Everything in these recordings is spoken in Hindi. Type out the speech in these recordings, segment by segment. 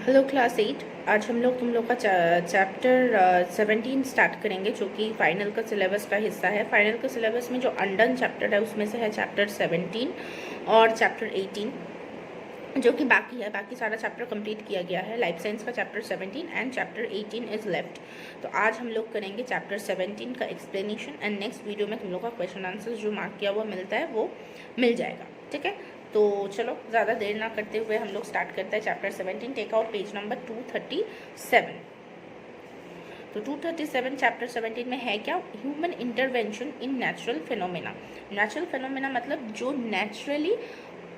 Hello class 8। आज हम लोग तुम लोग का चैप्टर 17 स्टार्ट करेंगे, जो कि फाइनल का सिलेबस का हिस्सा है। फाइनल का सिलेबस में जो अनडन चैप्टर है उसमें से है चैप्टर 17 और चैप्टर 18 जो कि बाकी है। बाकी सारा चैप्टर कंप्लीट किया गया है। लाइफ साइंस का chapter 17 and chapter 18 is left. तो आज हम लोग करेंगे चैप्टर 17 का एक्सप्लेनेशन एंड नेक्स्ट वीडियो में तुम लोग का क्वेश्चन आंसर जो मार्क किया हुआ मिलता है वो मिल जाएगा। ठीक है, तो चलो ज़्यादा देर ना करते हुए हम लोग स्टार्ट करते हैं chapter 17। Take out page number 237। तो 237 चैप्टर 17 में है क्या? Human intervention in natural phenomena. Natural phenomena मतलब जो नेचुरली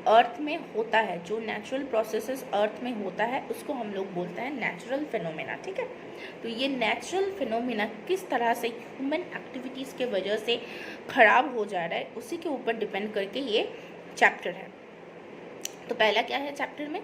अर्थ में होता है, जो नेचुरल प्रोसेसेस अर्थ में होता है उसको हम लोग बोलते हैं नेचुरल फिनोमेना। ठीक है, तो ये नेचुरल फिनोमेना किस तरह से ह्यूमन एक्टिविटीज़ के वजह से खराब हो जा रहा है उसी के ऊपर डिपेंड करके ये चैप्टर है। तो पहला क्या है चैप्टर में?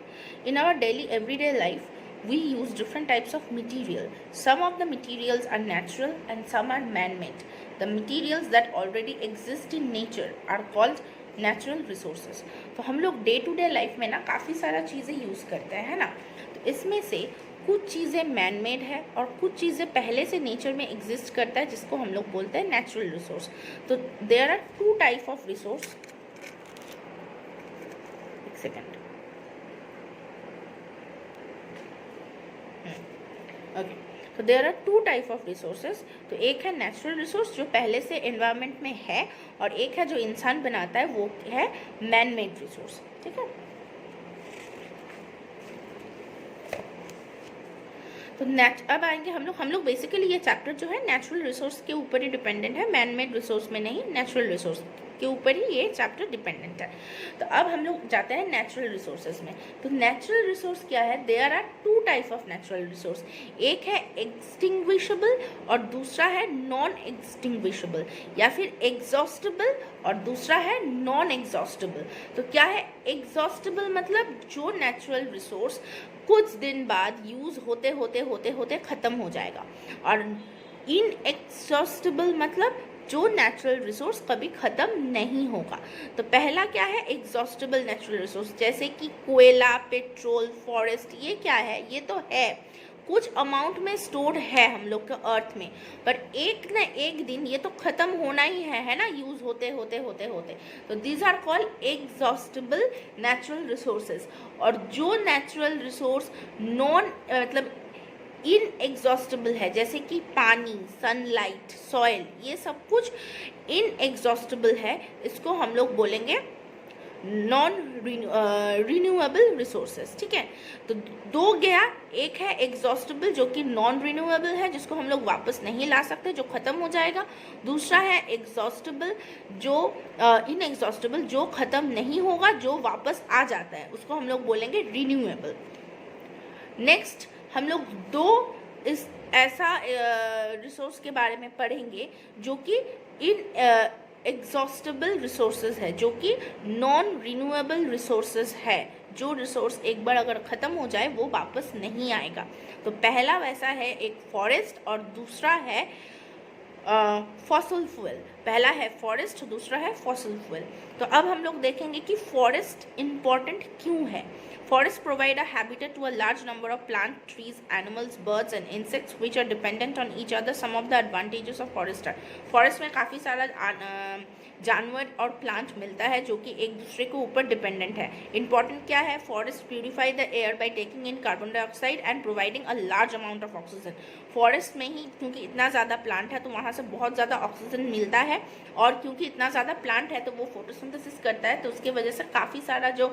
In our daily everyday life we use different types of material. Some of the materials are natural and some are man-made. The materials that already exist in nature are called natural resources. तो हम लोग डे टू डे लाइफ में ना काफ़ी सारा चीज़ें यूज़ करते हैं, है ना। तो इसमें से कुछ चीज़ें मैन मेड है और कुछ चीज़ें पहले से नेचर में एग्जिस्ट करता है, जिसको हम लोग बोलते हैं नेचुरल रिसोर्स। तो there are two type of resource. एक सेकेंड। ओके, तो there are two type of resources. तो एक है नेचुरल रिसोर्स जो पहले से एनवायरनमेंट में है, और एक है जो इंसान बनाता है, वो है मैन मेड रिसोर्स। ठीक है, तो अब आएंगे हम लोग बेसिकली ये चैप्टर जो है नेचुरल रिसोर्स के ऊपर ही डिपेंडेंट है, मैन मेड रिसोर्स में नहीं, नेचुरल रिसोर्स के ऊपर ही ये चैप्टर डिपेंडेंट है। तो अब हम लोग जाते हैं नेचुरल रिसोर्सेज में। तो नेचुरल रिसोर्स क्या है? There are two type of natural resource. एक है एक्सटिंग्विशेबल और दूसरा है नॉन एक्सटिंग्विशेबल, या फिर एग्जॉस्टेबल और दूसरा है नॉन एग्जॉस्टेबल। तो क्या है एग्जॉस्टेबल? मतलब जो नेचुरल रिसोर्स कुछ दिन बाद यूज होते होते खत्म हो जाएगा, और इनएग्जॉस्टेबल मतलब जो नेचुरल रिसोर्स कभी ख़त्म नहीं होगा। तो पहला क्या है? एग्जॉस्टेबल नेचुरल रिसोर्स, जैसे कि कोयला, पेट्रोल, फॉरेस्ट। ये क्या है? ये तो है कुछ अमाउंट में स्टोर्ड है हम लोग के अर्थ में, पर एक न एक दिन ये तो ख़त्म होना ही है ना, यूज़ होते होते। तो these are called exhaustible natural resources. और जो नेचुरल रिसोर्स नॉन मतलब इनएग्जॉस्टेबल है, जैसे कि पानी, सनलाइट, सॉइल, ये सब कुछ इनएग्जॉस्टेबल है, इसको हम लोग बोलेंगे नॉन रिन्यूएबल रिसोर्सेज। ठीक है, तो दो गया, एक है एग्जॉस्टेबल जो कि नॉन रिन्यूएबल है, जिसको हम लोग वापस नहीं ला सकते, जो ख़त्म हो जाएगा। दूसरा है एग्जॉस्टेबल जो इनएग्जॉस्टेबल जो ख़त्म नहीं होगा, जो वापस आ जाता है, उसको हम लोग बोलेंगे रिन्यूएबल। नेक्स्ट हम लोग दो इस ऐसा रिसोर्स के बारे में पढ़ेंगे जो कि इन एग्जॉस्टेबल रिसोर्सेज है, जो कि नॉन रिन्यूएबल रिसोर्सेज है। जो रिसोर्स एक बार अगर ख़त्म हो जाए वो वापस नहीं आएगा। तो पहला वैसा है एक फॉरेस्ट और दूसरा है फॉसिल फ्यूल। पहला है फॉरेस्ट, दूसरा है फॉसिल फ्यूल। तो अब हम लोग देखेंगे कि फॉरेस्ट इम्पॉर्टेंट क्यों है। Forests provide a habitat to a large number of plant, trees, animals, birds and insects which are dependent on each other. Some of the advantages of forest are, forest में काफ़ी सारा जानवर और प्लांट मिलता है जो कि एक दूसरे के ऊपर डिपेंडेंट है। इंपॉर्टेंट क्या है? Forest purify the air by taking in carbon dioxide and providing a large amount of oxygen. Forest में ही क्योंकि इतना ज़्यादा प्लांट है तो वहाँ से बहुत ज़्यादा ऑक्सीजन मिलता है, और क्योंकि इतना ज़्यादा प्लांट है तो वो फोटोसिंथेसिस करता है, तो उसके वजह से काफ़ी सारा जो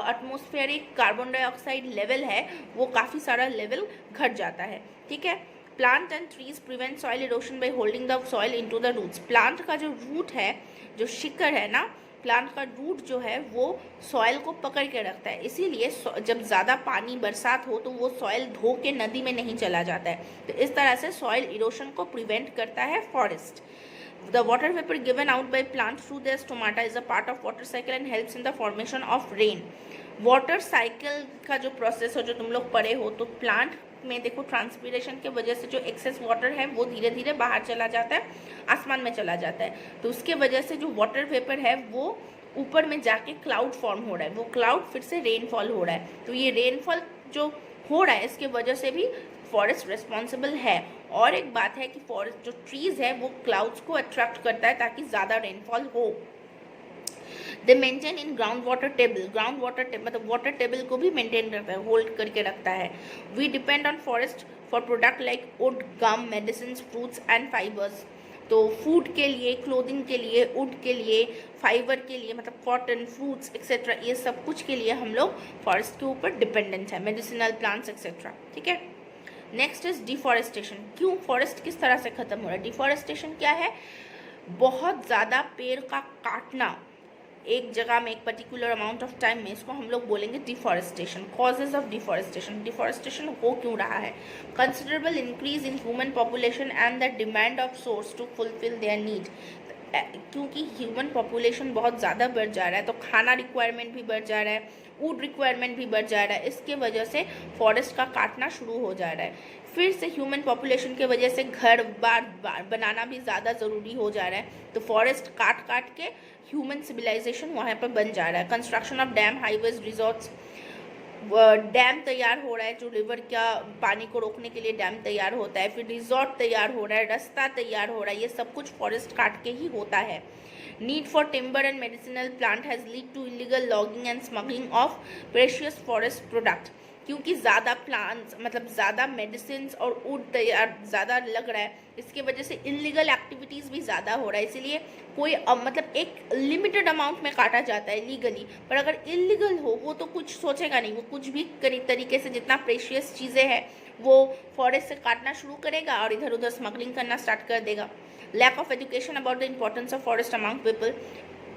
एटमॉस्फेरिक कार्बन डाइऑक्साइड लेवल है वो काफ़ी सारा लेवल घट जाता है। ठीक है, plant and trees prevent soil erosion by holding the soil into the roots. Plant का जो रूट है, जो शिकड़ है ना, प्लांट का रूट जो है वो सॉइल को पकड़ के रखता है, इसीलिए जब ज़्यादा पानी बरसात हो तो वो सॉइल धो के नदी में नहीं चला जाता है। तो इस तरह से सॉइल इरोशन को प्रिवेंट करता है forest. The water vapor given out by plant through their stomata is a part of water cycle and helps in the formation of rain. Water cycle का जो प्रोसेस हो, जो तुम लोग पढ़े हो, तो प्लांट में देखो ट्रांसपीरेशन के वजह से जो एक्सेस वाटर है वो धीरे धीरे बाहर चला जाता है, आसमान में चला जाता है। तो उसके वजह से जो वाटर वेपर है वो ऊपर में जाके क्लाउड फॉर्म हो रहा है, वो क्लाउड फिर से रेनफॉल हो रहा है। तो ये रेनफॉल जो हो रहा है, इसके वजह से भी फॉरेस्ट रिस्पॉन्सिबल है। और एक बात है कि फॉरेस्ट जो ट्रीज है वो क्लाउड्स को अट्रैक्ट करता है ताकि ज़्यादा रेनफॉल हो। They maintain in ground water table, ground water मतलब वाटर टेबल को भी मेंटेन करता है, होल्ड करके रखता है। We depend on forest for product like wood, gum, medicine, fruits and fibres. तो फूड के लिए, क्लोथिंग के लिए, वुड के लिए, फाइबर के लिए मतलब कॉटन, फ्रूट्स एक्सेट्रा, ये सब कुछ के लिए हम लोग फॉरेस्ट के ऊपर डिपेंडेंट है, मेडिसिनल प्लांट्स एक्सेट्रा। ठीक है, नेक्स्ट इज डिफॉरेस्टेशन। क्यों फॉरेस्ट किस तरह से खत्म हो रहा है? डिफॉरेस्टेशन क्या है? बहुत ज़्यादा पेड़ का काटना एक जगह में एक पर्टिकुलर अमाउंट ऑफ टाइम में, इसको हम लोग बोलेंगे deforestation. Causes of deforestation, deforestation हो क्यों रहा है? Considerable increase in human population and the demand of source to fulfil their need. क्योंकि ह्यूमन पॉपुलेशन बहुत ज़्यादा बढ़ जा रहा है तो खाना रिक्वायरमेंट भी बढ़ जा रहा है, वुड रिक्वायरमेंट भी बढ़ जा रहा है, इसके वजह से फॉरेस्ट का काटना शुरू हो जा रहा है। फिर से ह्यूमन पॉपुलेशन के वजह से घर बार बनाना भी ज़्यादा ज़रूरी हो जा रहा है, तो फॉरेस्ट काट काट के ह्यूमन सिविलाइजेशन वहाँ पर बन जा रहा है। Construction of dam, highways, resorts, dam तैयार हो रहा है, जो रिवर का पानी को रोकने के लिए डैम तैयार होता है, फिर रिजॉर्ट तैयार हो रहा है, रास्ता तैयार हो रहा है, ये सब कुछ फॉरेस्ट काट के ही होता है। Need for timber and medicinal plant has lead to illegal logging and smuggling of precious forest product. क्योंकि ज़्यादा प्लांट्स मतलब ज़्यादा मेडिसिन और वुड तैयार ज़्यादा लग रहा है, इसके वजह से इलीगल एक्टिविटीज़ भी ज़्यादा हो रहा है। इसीलिए कोई मतलब एक लिमिटेड अमाउंट में काटा जाता है लीगली, पर अगर इलीगल हो वो तो कुछ सोचेगा नहीं, वो कुछ भी तरीके से जितना प्रेशियस चीज़ें हैं वो फॉरेस्ट से काटना शुरू करेगा और इधर उधर स्मगलिंग करना स्टार्ट कर देगा। Lack of education about the importance of forest among people.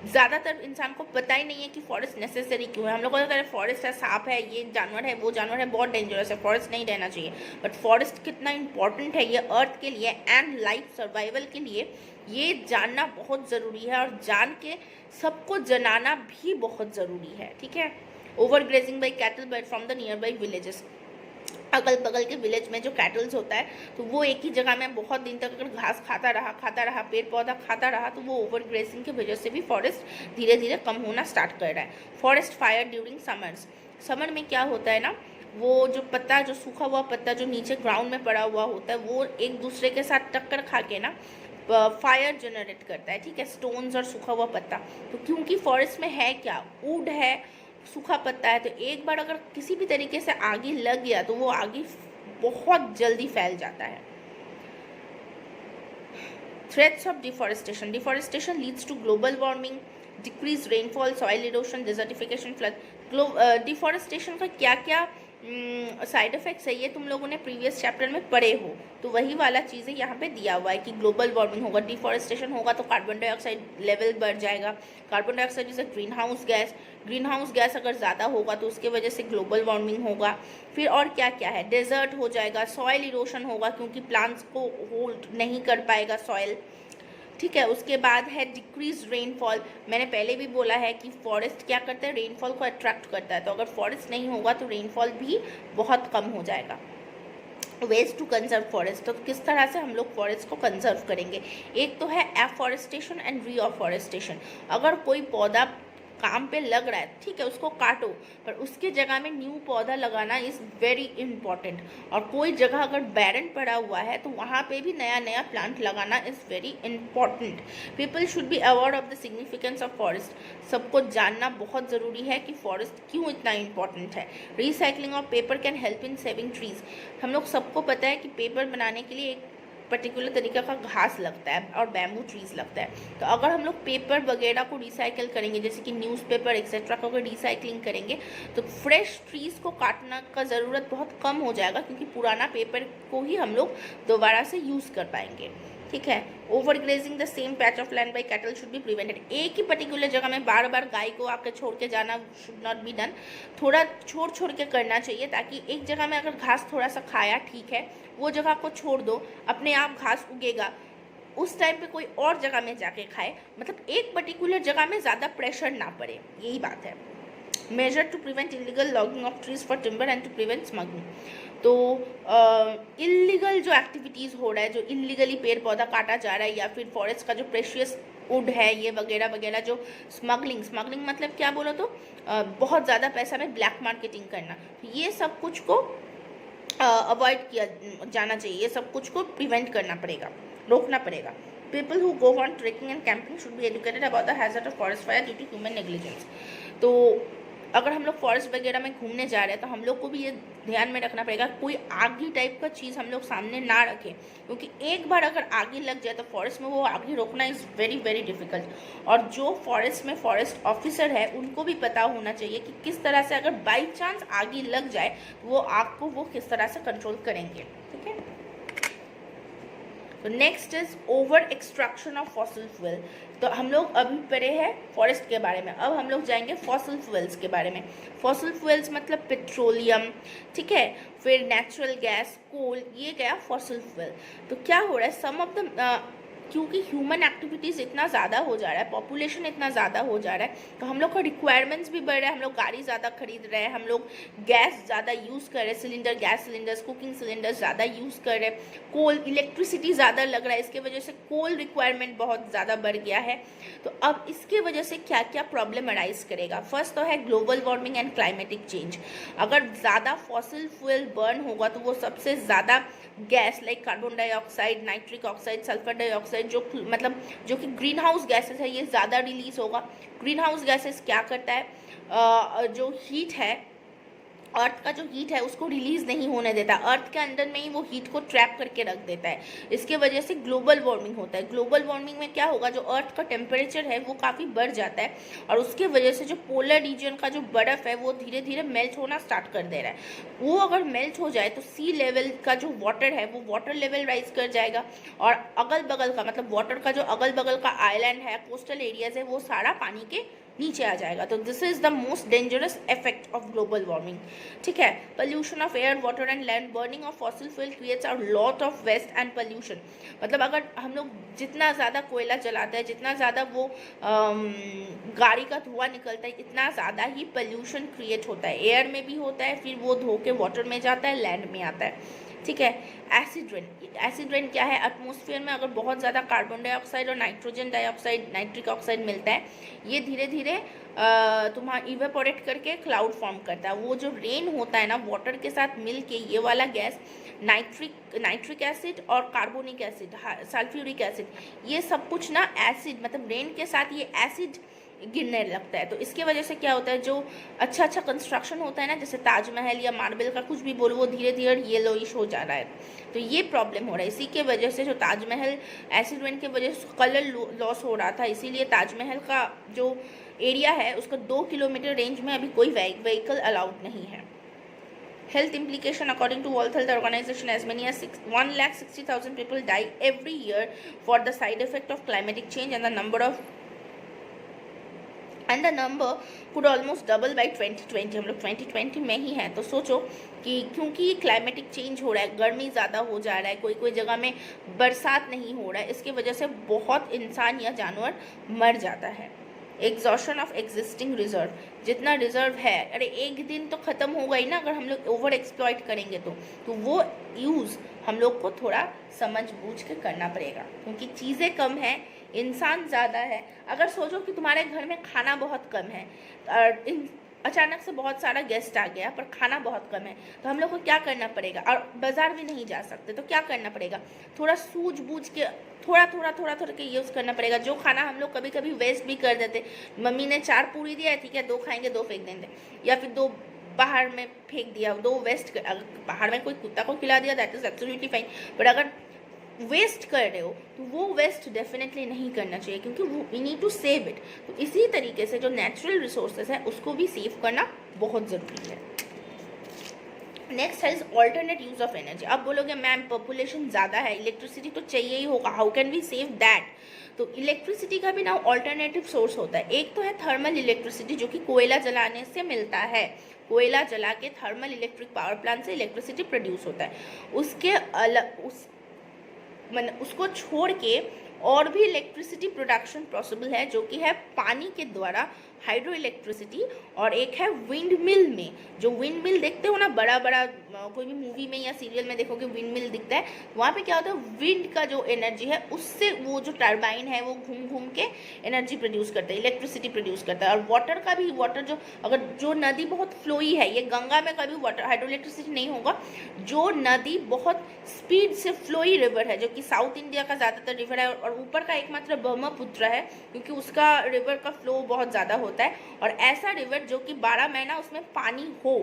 ज़्यादातर इंसान को पता ही नहीं है कि फॉरेस्ट नेसेसरी क्यों है। हम लोग को लगता है फॉरेस्ट है, सांप है, ये जानवर है, वो जानवर है, बहुत डेंजरस है, फॉरेस्ट नहीं रहना चाहिए। बट फॉरेस्ट कितना इंपॉर्टेंट है ये अर्थ के लिए एंड लाइफ सर्वाइवल के लिए, ये जानना बहुत ज़रूरी है और जान के सबको जनाना भी बहुत ज़रूरी है। ठीक है, over grazing by cattle bird from the near by villages. अगल बगल के विलेज में जो कैटल्स होता है तो वो एक ही जगह में बहुत दिन तक अगर घास खाता रहा, पेड़ पौधा खाता रहा, तो वो ओवर ग्रेजिंग की वजह से भी फॉरेस्ट धीरे धीरे कम होना स्टार्ट कर रहा है। Forest fire during summers. Summer में क्या होता है ना, वो जो पत्ता, जो सूखा हुआ पत्ता जो नीचे ग्राउंड में पड़ा हुआ होता है, वो एक दूसरे के साथ टक्कर खा के ना फायर जनरेट करता है। ठीक है, स्टोन्स और सूखा हुआ पत्ता। तो क्योंकि फॉरेस्ट में है क्या, वुड है, सूखा पत्ता है, तो एक बार अगर किसी भी तरीके से आगे लग गया तो वो आगे बहुत जल्दी फैल जाता है। Threats of deforestation. Deforestation leads to global warming, decrease rainfall, soil erosion, desertification, flood. Deforestation का क्या क्या साइड इफेक्ट्स है ये तुम लोगों ने प्रीवियस चैप्टर में पढ़े हो, तो वही वाला चीज़ें यहाँ पे दिया हुआ है कि ग्लोबल वार्मिंग होगा, डिफॉरेस्टेशन होगा तो कार्बन डाइऑक्साइड लेवल बढ़ जाएगा। कार्बन डाइऑक्साइड जैसे ग्रीन हाउस गैस अगर ज़्यादा होगा तो उसके वजह से ग्लोबल वार्मिंग होगा। फिर और क्या क्या है, डेजर्ट हो जाएगा, सॉइल इरोशन होगा क्योंकि प्लांट्स को होल्ड नहीं कर पाएगा सॉइल। ठीक है, उसके बाद है डिक्रीज रेनफॉल। मैंने पहले भी बोला है कि फॉरेस्ट क्या करता है, रेनफॉल को अट्रैक्ट करता है, तो अगर फॉरेस्ट नहीं होगा तो रेनफॉल भी बहुत कम हो जाएगा। वेज टू कंजर्व फॉरेस्ट, तो किस तरह से हम लोग फॉरेस्ट को कंजर्व करेंगे? एक तो है एफॉरेस्टेशन एंड रीअफॉरेस्टेशन। अगर कोई पौधा काम पे लग रहा है, ठीक है, उसको काटो, पर उसके जगह में न्यू पौधा लगाना इज़ वेरी इंपॉर्टेंट। और कोई जगह अगर बैरन पड़ा हुआ है तो वहाँ पे भी नया नया प्लांट लगाना is very important. People should be aware of the significance of forest. सबको जानना बहुत ज़रूरी है कि फॉरेस्ट क्यों इतना इंपॉर्टेंट है। Recycling of paper can help in saving trees. हम लोग सबको पता है कि पेपर बनाने के लिए एक पर्टिकुलर तरीका का घास लगता है और बैम्बू ट्रीज लगता है। तो अगर हम लोग पेपर वगैरह को रिसाइकिल करेंगे, जैसे कि न्यूज़पेपर एक्सेट्रा को अगर रिसाइकलिंग करेंगे, तो फ्रेश ट्रीज़ को काटना का ज़रूरत बहुत कम हो जाएगा, क्योंकि पुराना पेपर को ही हम लोग दोबारा से यूज़ कर पाएंगे। ठीक है, over grazing the same patch of land by cattle should be prevented. एक ही पर्टिकुलर जगह में बार बार गाय को आकर छोड़ के जाना शुड नॉट बी डन। थोड़ा छोड़ के करना चाहिए, ताकि एक जगह में अगर घास थोड़ा सा खाया, ठीक है, वो जगह को छोड़ दो, अपने आप घास उगेगा, उस टाइम पे कोई और जगह में जाके खाए, मतलब एक पर्टिकुलर जगह में ज़्यादा प्रेशर ना पड़े, यही बात है। Measure to prevent illegal logging of trees for timber and to prevent smuggling. तो इलीगल जो एक्टिविटीज़ हो रहा है, जो इलीगली पेड़ पौधा काटा जा रहा है, या फिर फॉरेस्ट का जो प्रेशियस वुड है, ये वगैरह वगैरह, जो स्मगलिंग मतलब क्या बोलो तो बहुत ज़्यादा पैसा में ब्लैक मार्केटिंग करना, तो ये सब कुछ को अवॉइड किया जाना चाहिए, ये सब कुछ को प्रिवेंट करना पड़ेगा, रोकना पड़ेगा। People who go on trekking and camping should be educated about the hazard of forest fire due to human negligence. तो अगर हम लोग फॉरेस्ट वगैरह में घूमने जा रहे हैं तो हम लोग को भी ये ध्यान में रखना पड़ेगा कोई आगी टाइप का चीज़ हम लोग सामने ना रखें, क्योंकि एक बार अगर आगी लग जाए तो फॉरेस्ट में वो आगी रोकना इज़ वेरी वेरी डिफिकल्ट। और जो फॉरेस्ट में फॉरेस्ट ऑफिसर है उनको भी पता होना चाहिए कि किस तरह से अगर बाई चांस आगी लग जाए तो वो आग को वो किस तरह से कंट्रोल करेंगे। ठीक है, तो next is over extraction of fossil fuel. तो हम लोग अभी पढ़े हैं फॉरेस्ट के बारे में, अब हम लोग जाएंगे फॉसिल फ्यूल्स के बारे में। फॉसिल फ्यूल्स मतलब पेट्रोलियम, ठीक है, फिर नेचुरल गैस, कोल, ये गया फॉसिल फ्यूल। तो क्या हो रहा है, सम ऑफ द क्योंकि ह्यूमन एक्टिविटीज़ इतना ज़्यादा हो जा रहा है, पॉपुलेशन इतना ज़्यादा हो जा रहा है, तो हम लोग का रिक्वायरमेंट्स भी बढ़ रहा है, हम लोग गाड़ी ज़्यादा खरीद रहे हैं, हम लोग गैस ज़्यादा यूज़ कर रहे हैं, cylinder, gas cylinders, cooking cylinders ज़्यादा यूज़ कर रहे हैं, कोल, इलेक्ट्रिसिटी ज़्यादा लग रहा है, इसके वजह से कोल रिक्वायरमेंट बहुत ज़्यादा बढ़ गया है। तो अब इसके वजह से क्या क्या प्रॉब्लम अराइज करेगा। फर्स्ट तो है global warming and climatic change. अगर ज़्यादा फॉसिल फ्यूल बर्न होगा तो वो सबसे ज़्यादा gas like carbon dioxide, nitric oxide, sulphur dioxide जो कि ग्रीन हाउस गैसेस है, ये ज़्यादा रिलीज होगा। ग्रीन हाउस गैसेस क्या करता है, जो हीट है, अर्थ का जो हीट है उसको रिलीज नहीं होने देता, अर्थ के अंदर में ही वो हीट को ट्रैप करके रख देता है। इसके वजह से ग्लोबल वार्मिंग होता है। ग्लोबल वार्मिंग में क्या होगा, जो अर्थ का टेम्परेचर है वो काफ़ी बढ़ जाता है और उसके वजह से जो पोलर रीजन का जो बर्फ़ है वो धीरे धीरे मेल्ट होना स्टार्ट कर दे रहा है। वो अगर मेल्ट हो जाए तो सी लेवल का जो वाटर है वो वाटर लेवल राइज कर जाएगा और अगल बगल का मतलब वाटर का जो अगल बगल का आइलैंड है, कोस्टल एरियाज है, वो सारा पानी के नीचे आ जाएगा। तो this is the most dangerous effect of global warming. ठीक है, pollution of air, water and land, burning of fossil fuel creates a lot of waste and pollution. मतलब अगर हम लोग जितना ज़्यादा कोयला जलाते हैं, जितना ज़्यादा वो गाड़ी का धुआं निकलता है, इतना ज़्यादा ही पोल्यूशन क्रिएट होता है। एयर में भी होता है, फिर वो धो के वाटर में जाता है, लैंड में आता है। ठीक है, एसिड रेन। एसिड रेन क्या है, एटमॉस्फेयर में अगर बहुत ज़्यादा कार्बन डाइऑक्साइड और नाइट्रोजन डाइऑक्साइड, नाइट्रिक ऑक्साइड मिलता है, ये धीरे धीरे तुम्हारा इवेपोरेट करके क्लाउड फॉर्म करता है। वो जो रेन होता है ना, वाटर के साथ मिल के ये वाला गैस नाइट्रिक एसिड और कार्बोनिक एसिड, सल्फ्यूरिक एसिड, ये सब कुछ ना एसिड मतलब रेन के साथ ये एसिड गिरने लगता है। तो इसके वजह से क्या होता है, जो अच्छा कंस्ट्रक्शन होता है ना, जैसे ताजमहल या मार्बल का कुछ भी बोलो, वो धीरे धीरे येलोइश हो जा रहा है। तो ये प्रॉब्लम हो रहा है। इसी के वजह से जो ताजमहल एसिड रेन की वजह से कलर लॉस हो रहा था, इसीलिए ताजमहल का जो एरिया है उसका 2 किलोमीटर रेंज में अभी कोई व्हीकल अलाउड नहीं है। Health implication according to World Health Organization, as many as 1,60,000 people die every year for the side effect of climatic change, and the number could almost double by 2020। हम लोग 2020 में ही हैं, तो सोचो कि क्योंकि क्लाइमेटिक चेंज हो रहा है, गर्मी ज़्यादा हो जा रहा है, कोई जगह में बरसात नहीं हो रहा है, इसके वजह से बहुत इंसान या जानवर मर जाता है। एग्जॉशन ऑफ एग्जिस्टिंग रिजर्व, जितना रिजर्व है, अरे एक दिन तो ख़त्म होगा ही ना अगर हम लोग ओवर एक्सप्लॉइट करेंगे तो वो यूज़ हम लोग को थोड़ा समझ बूझ के करना पड़ेगा, क्योंकि चीज़ें कम हैं, इंसान ज़्यादा है। अगर सोचो कि तुम्हारे घर में खाना बहुत कम है और अचानक से बहुत सारा गेस्ट आ गया पर खाना बहुत कम है, तो हम लोग को क्या करना पड़ेगा, और बाज़ार भी नहीं जा सकते, तो क्या करना पड़ेगा, थोड़ा सूझबूझ के थोड़ा के यूज़ करना पड़ेगा। जो खाना हम लोग कभी कभी वेस्ट भी कर देते, मम्मी ने 4 पूरी दिया है, ठीक है 2 खाएंगे 2 फेंक देंगे, या फिर 2 बाहर में फेंक दिया, 2 वेस्ट, बाहर में कोई कुत्ता को खिला दिया, that is absolutely fine. But अगर वेस्ट कर रहे हो तो वो वेस्ट डेफिनेटली नहीं करना चाहिए, क्योंकि we need to save it. तो इसी तरीके से जो नेचुरल रिसोर्सेज है उसको भी सेव करना बहुत ज़रूरी है। नेक्स्ट है ऑल्टरनेट यूज ऑफ एनर्जी। अब बोलोगे मैम पॉपुलेशन ज़्यादा है, इलेक्ट्रिसिटी तो चाहिए ही होगा, how can we save that. तो इलेक्ट्रिसिटी का भी ना ऑल्टरनेटिव सोर्स होता है। एक तो है थर्मल इलेक्ट्रिसिटी, जो कि कोयला जलाने से मिलता है, कोयला जला के थर्मल इलेक्ट्रिक पावर प्लांट से इलेक्ट्रिसिटी प्रोड्यूस होता है। उसके उसको छोड़ के और भी इलेक्ट्रिसिटी प्रोडक्शन पॉसिबल है, जो कि है पानी के द्वारा हाइड्रो इलेक्ट्रिसिटी, और एक है विंड मिल में। जो विंड मिल देखते हो ना ना बड़ा बड़ा कोई भी मूवी में या सीरियल में देखोगे विंड मिल दिखता है, वहाँ पे क्या होता है, विंड का जो एनर्जी है उससे वो जो टर्बाइन है वो घूम घूम के एनर्जी प्रोड्यूस करता है, इलेक्ट्रिसिटी प्रोड्यूस करता है। और वाटर का भी, वाटर जो अगर जो नदी बहुत फ्लोई है, ये गंगा में कभी वाटर हाइड्रो इलेक्ट्रिसिटी नहीं होगा। जो नदी बहुत स्पीड से फ्लोई रिवर है, जो कि साउथ इंडिया का ज़्यादातर रिवर है और ऊपर का एकमात्र ब्रह्मपुत्र है, क्योंकि उसका रिवर का फ्लो बहुत ज़्यादा होता है। और ऐसा रिवर जो कि 12 महीना उसमें पानी हो,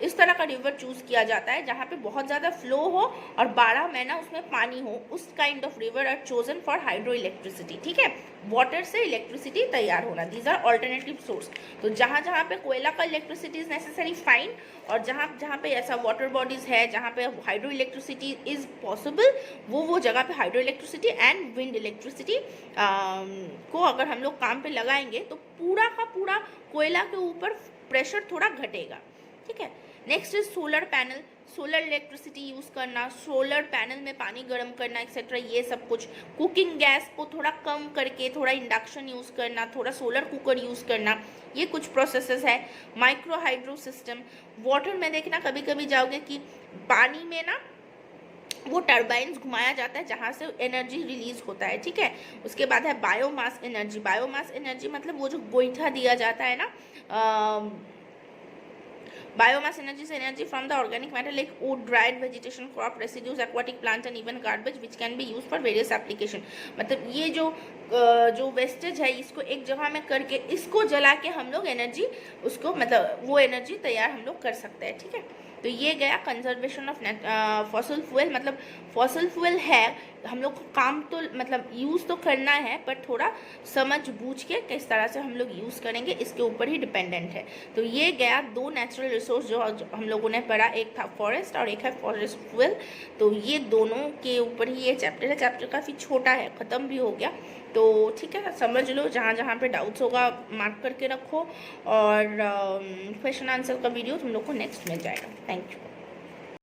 इस तरह का रिवर चूज किया जाता है जहाँ पे बहुत ज़्यादा फ्लो हो और 12 महीना उसमें पानी हो। उस kind of river are chosen for hydro electricity. ठीक है, वाटर से इलेक्ट्रिसिटी तैयार होना, दीज आर ऑल्टरनेटिव सोर्स। तो जहाँ जहाँ पे कोयला का इलेक्ट्रिसिटी इज नेसेसरी, फाइन। और जहाँ जहाँ पे ऐसा वाटर बॉडीज है जहाँ पे हाइड्रो इलेक्ट्रिसिटी इज पॉसिबल, वो जगह पे hydro electricity and wind electricity को अगर हम लोग काम पे लगाएंगे तो पूरा का पूरा कोयला के ऊपर प्रेशर थोड़ा घटेगा। ठीक है, next is solar panel, solar electricity use करना, सोलर पैनल में पानी गर्म करना एक्सेट्रा, ये सब कुछ। कुकिंग गैस को थोड़ा कम करके थोड़ा इंडक्शन यूज़ करना, थोड़ा सोलर कुकर यूज़ करना, ये कुछ प्रोसेसेस है। माइक्रो हाइड्रो सिस्टम, वाटर में देखना कभी कभी जाओगे कि पानी में ना वो टर्बाइन्स घुमाया जाता है जहाँ से एनर्जी रिलीज होता है। ठीक है, उसके बाद है बायोमास एनर्जी। बायोमास एनर्जी मतलब वो जो गोईठा दिया जाता है ना, बायोमास एनर्जी से energy from the organic matter like would, dried vegetation, crop residues, aquatic plants and even garbage which can be use for various application. मतलब ये जो वेस्टेज है इसको एक जगह में करके इसको जला के हम लोग एनर्जी उसको मतलब वो एनर्जी तैयार हम लोग कर सकते हैं। ठीक है, तो ये गया कंजर्वेशन ऑफ फॉसिल फ्यूल। मतलब फॉसिल फ्यूल है, हम लोग को काम तो मतलब यूज़ तो करना है, पर थोड़ा समझ बूझ के किस तरह से हम लोग यूज़ करेंगे इसके ऊपर ही डिपेंडेंट है। तो ये गया दो नेचुरल रिसोर्स जो हम लोगों ने पढ़ा, एक था फॉरेस्ट और एक है फॉरेस्ट फ्यूल। तो ये दोनों के ऊपर ही ये चैप्टर है। चैप्टर काफ़ी छोटा है, ख़त्म भी हो गया। तो ठीक है, समझ लो, जहाँ जहाँ पे डाउट्स होगा मार्क करके रखो। और क्वेश्चन आंसर का वीडियो तुम लोग को नेक्स्ट मिल जाएगा। Thank you.